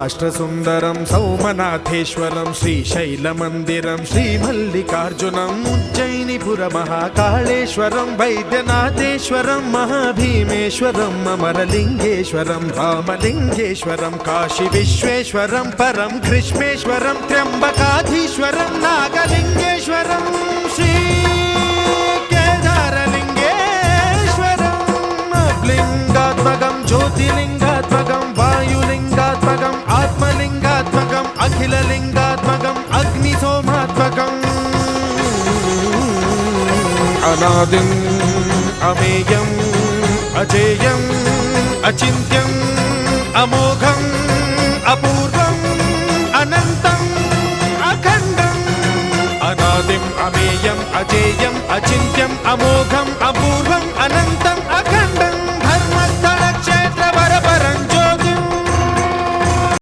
అష్టసుందరం సౌమనాథేశ్వరం శ్రీశైలమందిరం శ్రీమల్లికార్జునం ఉజ్జయినిపుర మహాకాళేశ్వరం వైద్యనాథేశ్వరం మహాభీమేశ్వరం అమరలింగేశ్వరం రామలింగేశ్వరం కాశీ విశ్వేశ్వరం పరం కృష్ణేశ్వరం త్ర్యంబకాధీశ్వరం నాగలింగేశ్వరం శ్రీ కేదారలింగేశ్వరం లింగాత్మకం జ్యోతిలింగాత్మకం వాయులింగాత్మకం ఆత్మలింగాత్మకం అఖిలలింగాత్మకం అగ్నిసోమాత్మకం అనాదిం అమేయం అజేయం అచింత్యం అమోఘం అపూర్వం అనంతం అఖండం అనాదిం అమేయం అజేయం అచింత్యం అమోఘం అపూర్వం